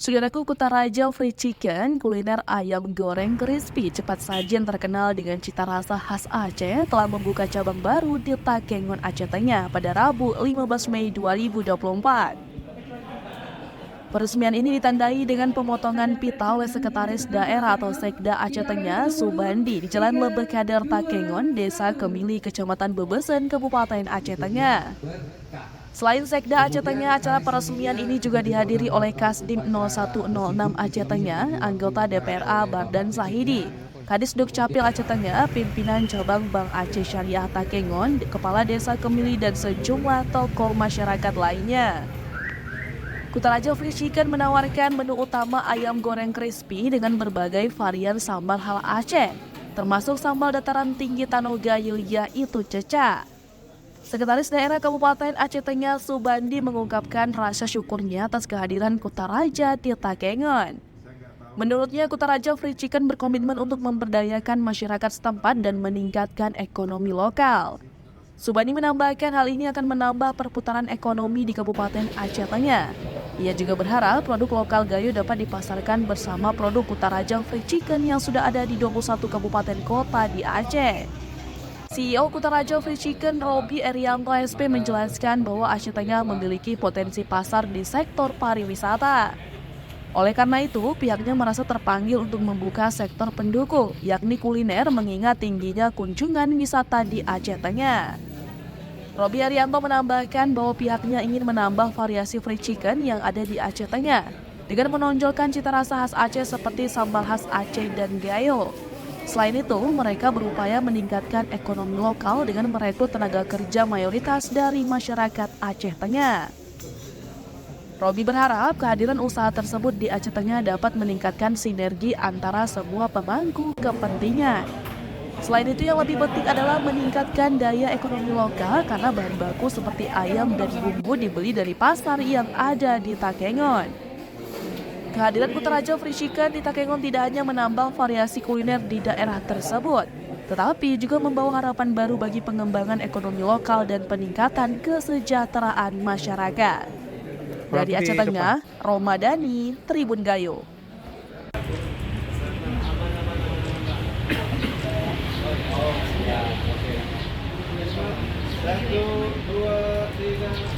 Saudaraku, Kutaraja Free Chicken, kuliner ayam goreng crispy cepat saji yang terkenal dengan cita rasa khas Aceh, telah membuka cabang baru di Takengon, Aceh Tengah pada Rabu 15 Mei 2024. Peresmian ini ditandai dengan pemotongan pita oleh Sekretaris Daerah atau Sekda Aceh Tengah, Subandi, di Jalan Lebekader Takengon, Desa Kemili, Kecamatan Bebesen, Kabupaten Aceh Tengah. Selain Sekda Aceh Tengah, acara peresmian ini juga dihadiri oleh Kasdim 0106 Aceh Tengah, anggota DPRA Bardan Sahidi, Kadis Dukcapil Aceh Tengah, pimpinan cabang Bank Aceh Syariah Takengon, Kepala Desa Kemili, dan sejumlah tokoh masyarakat lainnya. Kutaraja Free Chicken menawarkan menu utama ayam goreng crispy dengan berbagai varian sambal khas Aceh, termasuk sambal dataran tinggi Tanoga Yulia itu Ceca. Sekretaris Daerah Kabupaten Aceh Tengah, Subandi, mengungkapkan rasa syukurnya atas kehadiran Kutaraja di Takengon. Menurutnya, Kutaraja Free Chicken berkomitmen untuk memberdayakan masyarakat setempat dan meningkatkan ekonomi lokal. Subandi menambahkan hal ini akan menambah perputaran ekonomi di Kabupaten Aceh Tengah. Ia juga berharap produk lokal Gayo dapat dipasarkan bersama produk Kutaraja Free Chicken yang sudah ada di 21 kabupaten kota di Aceh. CEO Kutaraja Free Chicken, Robi Erianto SP, menjelaskan bahwa Aceh Tengah memiliki potensi pasar di sektor pariwisata. Oleh karena itu, pihaknya merasa terpanggil untuk membuka sektor pendukung, yakni kuliner, mengingat tingginya kunjungan wisata di Aceh Tengah. Robi Erianto menambahkan bahwa pihaknya ingin menambah variasi free chicken yang ada di Aceh Tengah, dengan menonjolkan cita rasa khas Aceh seperti sambal khas Aceh dan Gayo. Selain itu, mereka berupaya meningkatkan ekonomi lokal dengan merekrut tenaga kerja mayoritas dari masyarakat Aceh Tengah. Robi berharap kehadiran usaha tersebut di Aceh Tengah dapat meningkatkan sinergi antara semua pemangku kepentingan. Selain itu, yang lebih penting adalah meningkatkan daya ekonomi lokal karena bahan baku seperti ayam dan bumbu dibeli dari pasar yang ada di Takengon. Kehadiran Kutaraja Free Chicken di Takengon tidak hanya menambah variasi kuliner di daerah tersebut, tetapi juga membawa harapan baru bagi pengembangan ekonomi lokal dan peningkatan kesejahteraan masyarakat. Dari Aceh Tengah, Romadani, Tribun Gayo. Satu, dua, tiga.